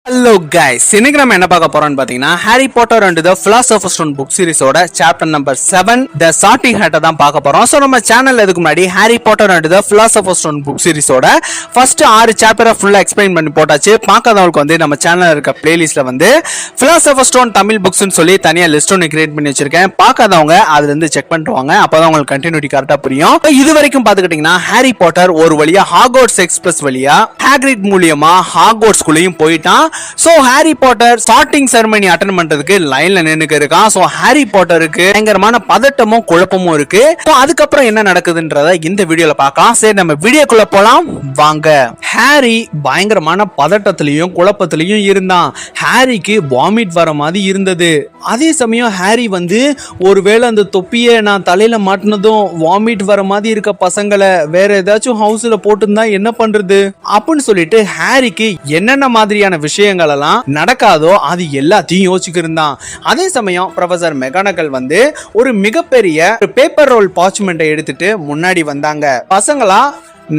Hello guys, இன்னைக்கு நம்ம என்ன பார்க்க போறோம்னு பாத்தீங்கன்னா Harry Potter and the philosopher's stone book சீரிஸோட சாப்டர் நம்பர் 7 தி சார்ட்டிங் ஹேட்டை தான் பார்க்க போறோம். சோ நம்ம சேனல்ல இதுக்கு முன்னாடி Harry Potter and the philosopher's stone book சீரிஸோட ஃபர்ஸ்ட் 6 சாப்டரை ஃபுல்லா எக்ஸ்பிளைன் பண்ணி போட்டாச்சு. பார்க்காதவங்களுக்கு வந்து நம்ம சேனல்ல இருக்க பிளேலிஸ்ட்ல வந்து பிலாசபர்ஸ் ஸ்டோன் தமிழ் புக்ஸ்னு சொல்லி தனியா லிஸ்ட் ஒன்று கிரியேட் பண்ணி வச்சிருக்கேன். பார்க்காதவங்க அதுல இருந்து செக் பண்ணிட்டு வாங்க, அப்பதான் உங்களுக்கு கண்டினியூட்டி கரெக்டா புரியும். இது வரைக்கும் பாத்துக்கிட்டீங்கன்னா ஹாரி பாட்டர் ஒரு வழியா ஹாக்வர்ட்ஸ் எக்ஸ்பிரஸ் வழியா ஹாக்ரிட் மூலியமா ஹாக்வர்ட்ஸ் குள்ளேயும் போயிட்டான். So Harry Potter starting ceremony attend பண்றதுக்கு லைன்ல நின்னுக்கு இருக்கான். சோ ஹாரி பாட்டருக்கு பயங்கரமான பதட்டமும் குழப்பமும் இருக்கு. சோ அதுக்கப்புறம் என்ன நடக்குதுன்றத இந்த வீடியோல பார்க்கலாம். சரி, நம்ம வீடியோக்குள்ள போலாம் வாங்க. ஹாரி பயங்கரமான பதட்டத்திலையும் குழப்பத்திலையும் இருந்தான். ஹாரிக்கு வாமிட் வர மாதிரி இருந்தது. அதே சமயம் ஹாரி வந்து ஒருவேளை அந்த தொப்பியை நான் தலையில மாட்டினதும் வாமிட் வர மாதிரி இருக்க பசங்களை வேற ஏதாச்சும் ஹவுஸ்ல போட்டுருந்தா என்ன பண்றது அப்படின்னு சொல்லிட்டு ஹாரிக்கு என்னென்ன மாதிரியான விஷயங்கள் எல்லாம் நடக்காதோ அது எல்லாத்தையும் யோசிச்சிருந்தான். அதே சமயம் ப்ரொஃபசர் மெகானகல் வந்து ஒரு மிகப்பெரிய பேப்பர் ரோல் பார்ச்மெண்ட்டை எடுத்துட்டு முன்னாடி வந்தாங்க. பசங்களா,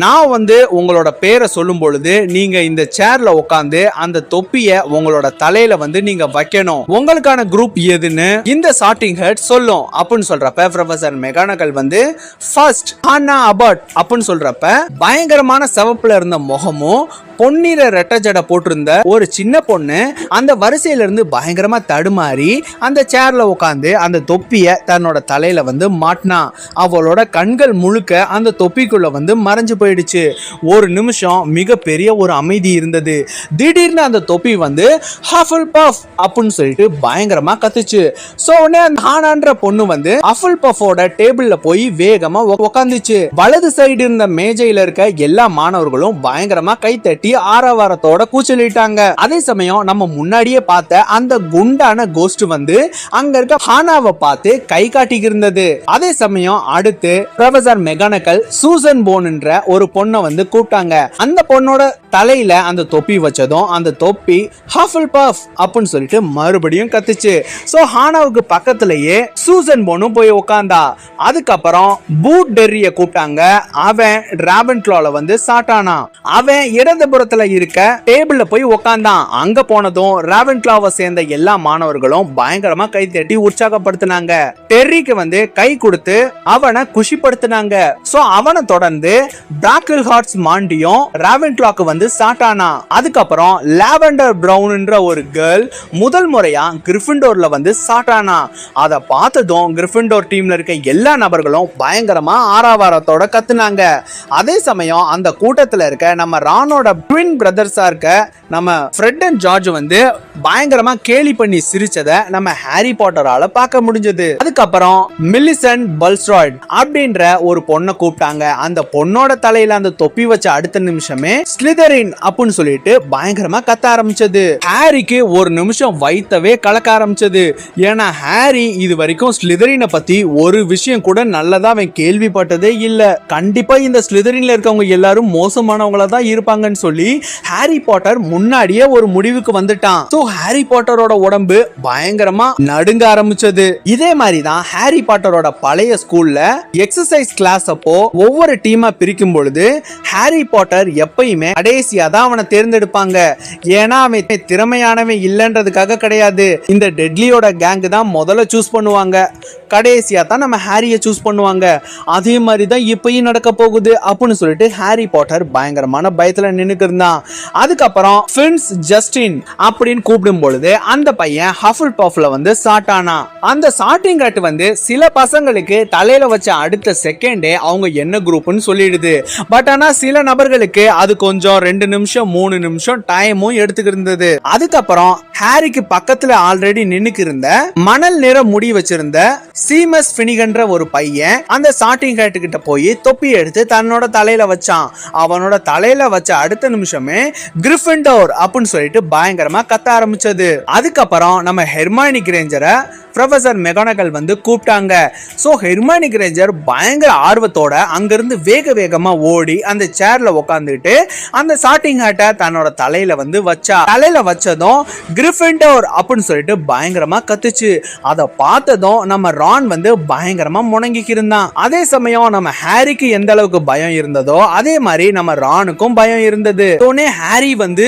நான் வந்து உங்களோட பேரை சொல்லும் பொழுது நீங்க இந்த சேர்ல உட்காந்து அந்த தொப்பிய உங்களோட தலையில வந்து நீங்க வைக்கணும். உங்களுக்கான குரூப் எதுன்னு இந்த சார்ட்டிங் ஹெட் சொல்லும் அப்படின்னு சொல்றப்ப ப்ரொஃபசர் மெகானகல் வந்து ஃபர்ஸ்ட் ஹானா அபர்ட் அப்படின்னு சொல்றப்ப பயங்கரமான சிவப்புல இருந்த முகமும் பொன்னிற ரெட்டை ஜடை போட்டிருந்த ஒரு சின்ன பொண்ணு அந்த வரிசையில இருந்து பயங்கரமா தடுமாறி அந்த சேர்ல உட்காந்து அந்த தொப்பிய தன்னோட தலையில வந்து மாட்டினா. அவளோட கண்கள் முழுக்க அந்த தொப்பிக்குள்ள வந்து மறைஞ்சு போயிடுச்சு. ஒரு நிமிஷம் மிகப்பெரிய ஒரு அமைதி இருந்தது. திடீர்னு அந்த தொப்பி வந்து ஹஃபல் பஃப் அப்படின்னு சொல்லிட்டு பயங்கரமா கத்துச்சு. சோ உடனே அந்த ஹானான்ற பொண்ணு வந்து ஹஃபல் பஃபோட டேபிள்ல போய் வேகமா உட்காந்துச்சு. வலது சைடு இருந்த மேஜையில இருக்க எல்லா மாணவர்களும் பயங்கரமா கை தட்டி ஆரவாரத்தோட கூச்சலிட்டாங்க. அதே சமயம் நம்ம முன்னாடியே பார்த்த அந்த குண்டான கோஸ்ட் வந்து அங்க இருக்க ஹானாவை பார்த்து கை காட்டிக்கு இருந்தது. அதே சமயம் அடுத்து ப்ரொஃபசர் மெகானகல் சூசன் போன் என்ற ஒரு பொண்ணை வந்து கூப்பிட்டாங்க. அந்த பொண்ணோட தலையில அந்த தொப்பி வச்சதும் அந்த தொப்பி ஹஃபல் பஃப் அப்படின்னு சொல்லிட்டு மறுபடியும் கத்துச்சு. சோ ஹானாவுக்கு பக்கத்திலேயே சூசன் போனும் போய் உட்கார்ந்தா. அதுக்கப்புறம் பூட் டெர்ரிய கூப்பிட்டாங்க. அவன் டிராகன் கிளால வந்து சாட்டானா. அவன் இடது புறத்துல இருக்க டேபிள்ல போய் உட்கார்ந்தான். அங்க போனதும் ராவன் கிளாவை சேர்ந்த எல்லா மாணவர்களும் பயங்கரமா கை தட்டி உற்சாகப்படுத்தினாங்க. டெர்ரிக்கு வந்து கை கொடுத்து அவனை குஷிப்படுத்தினாங்க. சோ அவனை தொடர்ந்து பிராக்கிள் ஹார்ட்ஸ் மாண்டியும் ராவன் கிளாக்கு வந்து சாட்டானா. அதுக்கப்புறம் லாவெண்டர் பிரவுன்ன்ற ஒரு கேர்ள் முதல் முறையா கிரிஃபிண்டோர்ல வந்து சாட்டானா. அதை பார்த்ததும் கிரிஃபிண்டோர் டீம்ல இருக்க எல்லா நபர்களும் பயங்கரமா ஆரவாரத்தோட கத்துனாங்க. அதே சமயம் அந்த கூட்டத்துல இருக்க நம்ம ரானோட ட்வின் பிரதர்ஸா இருக்க நம்ம ஃப்ரெட் அண்ட் ஜார்ஜ் வந்து பயங்கரமா கேலி பண்ணி சிரிச்சதை நம்ம ஹாரி பாட்டரால பார்க்க முடிஞ்சது. அதுக்கப்புறம் மில்லிசன்ட் பல்ஸ்ட்ராய்ட் அப்படின்ற ஒரு பொண்ணை கூப்பிட்டாங்க. அந்த பொண்ணோட தலையில அந்த தொப்பி வச்ச அடுத்த நிமிஷமே ஸ்லிதரின் அப்படின்னு சொல்லிட்டு பயங்கரமா கத்த ஆரம்பிச்சது. ஹாரிக்கு ஒரு நிமிஷம் வைத்தவே கலக்க ஆரம்பிச்சது. ஏன்னா ஹாரி இது வரைக்கும் ஸ்லிதரினை பத்தி ஒரு விஷயம் கூட நல்லதா அவன் கேள்விப்பட்டதே இல்ல. கண்டிப்பா இந்த ஸ்லிதரின்ல இருக்கவங்க எல்லாரும் மோசமானவங்களா தான் இருப்பாங்கன்னு சொல்லி ஹாரி பாட்டர் முன்னாடியே ஒரு முடிவுக்கு வந்துட்டான். சோ ஹாரி பாட்டரோட உடம்பு பயங்கரமா நடுங்க ஆரம்பிச்சது. இதே மாதிரி தான் ஹாரி பாட்டரோட பழைய ஸ்கூல்ல எக்ஸசைஸ் கிளாஸ் அப்போ ஒவ்வொரு டீமா பிரிக்கும் பொழுது ஹாரி பாட்டர் எப்பயுமே கடைசியா தான் அவனை தேர்ந்தெடுப்பாங்க. ஏன்னா அவன் திறமையானவன் இல்லன்றதுக்காக கிடையாது. இந்த டெட்லியோட கேங் தான் முதல்ல சூஸ் பண்ணுவாங்க, கடைசியா தான் நம்ம ஹாரியை சூஸ் பண்ணுவாங்க. அதே மாதிரி தான் இப்பயும் நடக்க போகுது அப்படின்னு சொல்லிட்டு ஹாரி பாட்டர் பயங்கரமான பயத்துல நின்னுக்கு இருந்தான். அதுக்கப்புறம் ஃபின்ஸ் ஜஸ்டின் அப்படின்னு கூப்பிடும் பொழுது அந்த பையன் ஹஃபல் பஃப்ல வந்து சாட்டானா. அந்த சாட்டிங் கட் வந்து சில பசங்களுக்கு தலையில வச்ச அடுத்த செகண்டே அவங்க என்ன குரூப்னு சொல்லிடுது. பட் ஆனா சில நபர்களுக்கு அது கொஞ்சம் 2 நிமிஷம் 3 நிமிஷம் டைமும் எடுத்துக்கிருந்தது. அதுக்கப்புறம் ஹாரிக்கு பக்கத்துல ஆல்ரெடி நின்னுக்கு இருந்த மணல் நிற முடி வச்சிருந்த சீமஸ் ஃபினிகன்ற ஒரு பையன் அந்த சாட்டிங் ஹேட் கிட்ட போய் தொப்பி எடுத்து தன்னோட தலையில வச்சான். அவனோட தலையில வச்ச அடுத்த நிமிஷமே கிரிஃபிண்டோர் அப்படின்னு சொல்லிட்டு பயங்கரமா கத்த ஆரம்பிச்சது. அதுக்கப்புறம் நம்ம ஹெர்மானி கிரேஞ்சரை ப்ரொஃபசர் மெகானகல் வந்து கூப்பிட்டாங்க. சோ ஹெர்மானி கிரேஞ்சர் பயங்கர ஆர்வத்தோட அங்கிருந்து வேக வேகமா ஓடி அந்த சேர்ல உட்காந்துட்டு அந்த சாட்டிங் ஹேட்டை தன்னோட தலையில வந்து வச்சா. தலையில வச்சதும் கிரிஃபிண்டோர் அப்படின்னு சொல்லிட்டு பயங்கரமா கத்துச்சு. அதை பார்த்ததும் நம்ம ரான் வந்து பயங்கரமா முணங்கிக்கு இருந்தான். அதே சமயம் நம்ம ஹாரிக்கு எந்த அளவுக்கு பயம் இருந்ததோ அதே மாதிரி நம்ம ரானுக்கும் பயம் இருந்தது. இருந்தது. உடனே ஹாரி வந்து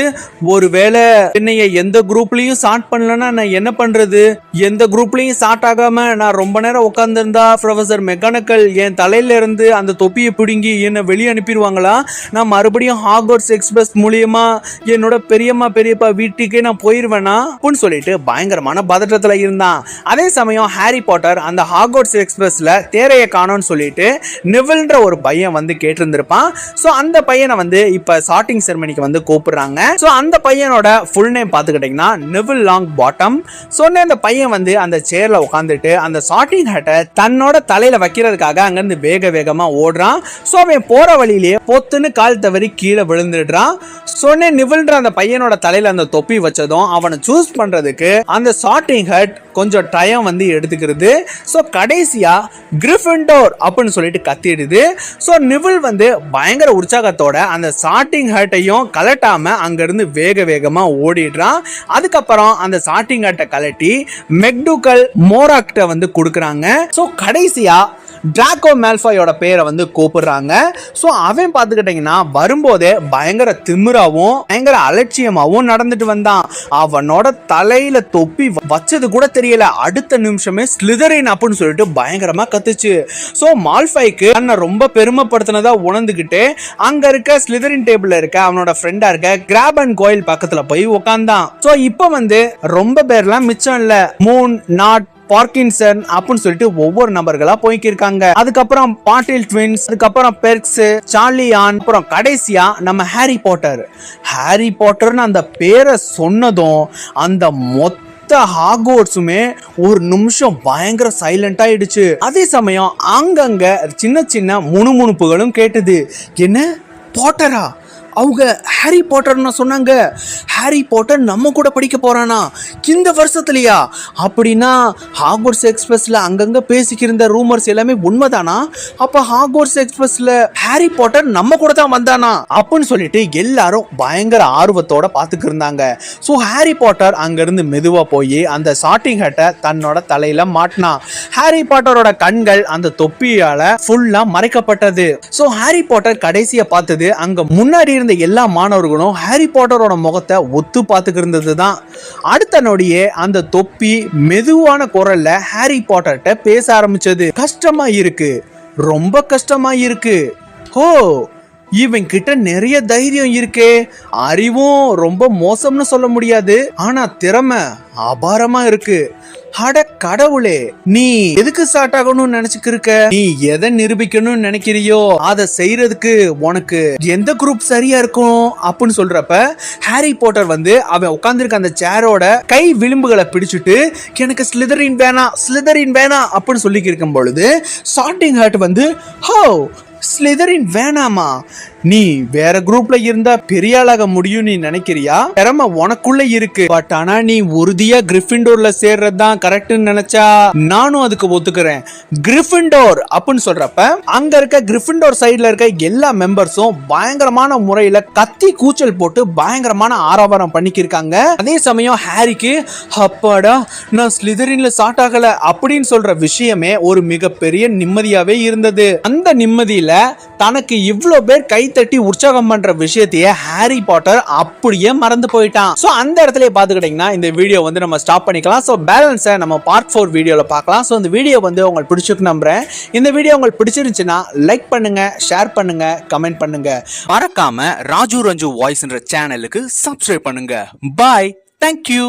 ஒருவேளை என்னைய எந்த குரூப்லயும் ஸ்டார்ட் பண்ணலன்னா நான் என்ன பண்றது, எந்த குரூப்லயும் ஸ்டார்ட் ஆகாம நான் ரொம்ப நேரம் உட்கார்ந்து இருந்தா ப்ரொஃபசர் மெக்கானிக்கல் என் தலையில இருந்து அந்த தொப்பியை பிடுங்கி என்ன வெளியே அனுப்பிடுவாங்களா, நான் மறுபடியும் ஹாக்வர்ட்ஸ் எக்ஸ்பிரஸ் மூலியமா என்னோட பெரியம்மா பெரியப்பா வீட்டுக்கே நான் போயிருவேனா அப்படின்னு சொல்லிட்டு பயங்கரமான பதற்றத்துல இருந்தான். அதே சமயம் ஹாரி பாட்டர் அந்த ஹாக்வர்ட்ஸ் எக்ஸ்பிரஸ்ல தேரைய காணோம்னு சொல்லிட்டு நெவில்ன்ற ஒரு பையன் வந்து கேட்டிருந்திருப்பான். சோ அந்த பையனை வந்து இப்ப சார்ட்டிங் செரமனிக்கு வந்து கூப்பிடுறாங்க. சோ அந்த பையனோட ஃபுல் நேம் பாத்துக்கிட்டீங்கன்னா நெவில் லாங் பாட்டம். சொன்ன அந்த பையன் வந்து அந்த சேர்ல உட்காந்துட்டு அந்த சார்ட்டிங் ஹேட்டை தன்னோட தலையில வைக்கிறதுக்காக அங்கிருந்து வேக வேகமா ஓடுறான். சோ அவன் போற வழியிலேயே பொத்துன்னு கால் தவறி கீழே விழுந்துடுறான். சொன்ன நிவில்ன்ற அந்த பையனோட தலையில அந்த தொப்பி வச்சதும் அவனை சூஸ் பண்றதுக்கு அந்த சார்ட்டிங் ஹேட் கொஞ்சம் டைம் வந்து எடுத்துக்கிறது. ஸோ கடைசியா கிரிஃபிண்டோர் அப்படின்னு சொல்லிட்டு கத்திடுது. ஸோ நிவில் வந்து பயங்கர உற்சாகத்தோட அந்த சார்ட்டிங் ஹேட்டையும் கலட்டாம அங்கிருந்து வேக வேகமா ஓடிடுறான். அதுக்கப்புறம் அந்த சார்ட்டிங் ஹேட்டை கலட்டி மெக்டூக்கல் மோராக்ட வந்து கொடுக்குறாங்க. ஸோ கடைசியா டிராக்கோ மேல்ஃபாயோட பேரை வந்து கூப்பிடுறாங்க. ஸோ அவன் பார்த்துக்கிட்டீங்கன்னா வரும்போதே பயங்கர திமிராவும் பயங்கர அலட்சியமாகவும் நடந்துட்டு வந்தான். அவனோட தலையில தொப்பி வச்சது கூட தெரியல. அடுத்த நிமிஷமே ஸ்லிதரின் அப்படின்னு சொல்லிட்டு பயங்கரமா கத்துச்சு. ஸோ மால்ஃபாய்க்கு தன்னை ரொம்ப பெருமைப்படுத்தினதா உணர்ந்துகிட்டு அங்க இருக்க ஸ்லிதரின் டேபிள்ல இருக்க அவனோட ஃப்ரெண்டா இருக்க கிராப் அண்ட் கோயில் பக்கத்துல போய் உட்கார்ந்தான். ஸோ இப்போ வந்து ரொம்ப பேர்லாம் மிச்சம் இல்ல, மூன், நாட், பார்க்கின்சன் அப்படின்னு சொல்லிட்டு ஒவ்வொரு நபர்களா போய்க்கிருக்காங்க. அதுக்கப்புறம் பாட்டில் ட்வின்ஸ், அதுக்கப்புறம் பெர்க்ஸ், சார்லியான், அப்புறம் கடைசியா நம்ம ஹாரி பாட்டர். ஹாரி பாட்டர்னு அந்த பேரை சொன்னதும் அந்த மொத்த ஹாக்வர்ட்ஸுமே ஒரு நிமிஷம் பயங்கர சைலண்ட் ஆயிடுச்சு. அதே சமயம் அங்கங்க சின்ன சின்ன முணுமுணுப்புகளும் கேட்டது. என்ன பாட்டரா, அவங்க ஹாரி பாட்டர்னு சொன்னாங்க, ஹாரி பாட்டர் நம்ம கூட படிக்க போறானா இந்த வருஷத்துலயா, அப்படின்னா ஹாக்வர்ட்ஸ் எக்ஸ்பிரஸ்ல அங்கங்க பேசிக்கிருந்த ரூமர்ஸ் எல்லாமே உண்மைதானா, அப்ப ஹாக்வர்ட்ஸ் எக்ஸ்பிரஸ்ல ஹாரி பாட்டர் நம்ம கூட தான் வந்தானா அப்படின்னு சொல்லிட்டு எல்லாரும் பயங்கர ஆர்வத்தோட பாத்துக்கு இருந்தாங்க. ஸோ ஹாரி பாட்டர் அங்கிருந்து மெதுவா போய் அந்த சார்ட்டிங் ஹேட்டை தன்னோட தலையில மாட்டினான். ஹாரி பாட்டரோட கண்கள் அந்த தொப்பியால ஃபுல்லா மறைக்கப்பட்டது. ஸோ ஹாரி பாட்டர் கடைசியா பார்த்தது அங்க முன்னாடி இருந்த எல்லா மாணவர்களும் ஹாரி பாட்டரோட முகத்தை ஒத்து பார்த்துக்கு இருந்ததுதான். அடுத்த நொடியே அந்த தொப்பி மெதுவான குரல்ல ஹாரி பாட்டர்கிட்ட பேச ஆரம்பிச்சது. கஷ்டமா இருக்கு, ரொம்ப கஷ்டமா இருக்கு. ஓ, இவன் கிட்ட நிறைய தைரியம் இருக்கே, அறிவும் ரொம்ப மோசம்னு சொல்ல முடியாது, ஆனா திறமை அபாரமா இருக்கு. அட கடவுளே, நீ எதுக்கு ஸ்டார்ட் ஆகணும்னு நினைச்சுக்கிருக்க, நீ எதை நிரூபிக்கணும்னு நினைக்கிறியோ அதை செய்யறதுக்கு உனக்கு எந்த குரூப் சரியா இருக்கும் அப்படின்னு சொல்றப்ப ஹாரி பாட்டர் வந்து அவன் உட்கார்ந்துருக்க அந்த சேரோட கை விளிம்புகளை பிடிச்சிட்டு எனக்கு ஸ்லிதரின் வேணாம், ஸ்லிதரின் வேணாம் அப்படின்னு சொல்லிக்கு இருக்கும் பொழுது சார்ட்டிங் ஹேட் வந்து ஹோ, ஸ்லிதரின் வேணாமா, நீ வேற குரூப்ல இருந்தா பெரிய ஆளாக முடியும் நீ நினைக்கிறியா, திறமை உனக்குள்ள இருக்கு, பட் ஆனா நீ உறுதியா கிரிஃபிண்டோர்ல சேர்றதுதான் கரெக்ட்னு நினைச்சா நானும் அதுக்கு ஒத்துக்கிறேன். கிரிஃபிண்டோர் அப்படின்னு சொல்றப்ப அங்க இருக்க கிரிஃபிண்டோர் சைடுல இருக்க எல்லா மெம்பர்ஸும் பயங்கரமான முறையில கத்தி கூச்சல் போட்டு பயங்கரமான ஆரவாரம் பண்ணிக்கிருக்காங்க. அதே சமயம் ஹாரிக்கு அப்பாடா நான் ஸ்லிதரின்ல ஸ்டார்ட் ஆகல அப்படின்னு சொல்ற விஷயமே ஒரு மிகப்பெரிய நிம்மதியாவே இருந்தது. அந்த நிம்மதியில தனக்கு இவ்வளவு பேர் கை தட்டி உற்சாகம் பண்ற விஷயத்தையே ஹாரி பாட்டர் அப்படியே மறந்து போயிட்டான். சோ அந்த இடத்துல பாத்துக்கிட்டீங்கன்னா இந்த வீடியோ வந்து நம்ம ஸ்டாப் பண்ணிக்கலாம். சோ பேலன்ஸை நம்ம பார்ட் 4 வீடியோல பார்க்கலாம். சோ இந்த வீடியோ வந்து உங்களுக்கு பிடிச்சிருக்கு நம்புறேன். இந்த வீடியோ உங்களுக்கு பிடிச்சிருந்துச்சுன்னா லைக் பண்ணுங்க, ஷேர் பண்ணுங்க, கமெண்ட் பண்ணுங்க. மறக்காம ராஜு ரஞ்சு வாய்ஸ்ன்ற சேனலுக்கு சப்ஸ்கிரைப் பண்ணுங்க. பாய், தேங்க்யூ.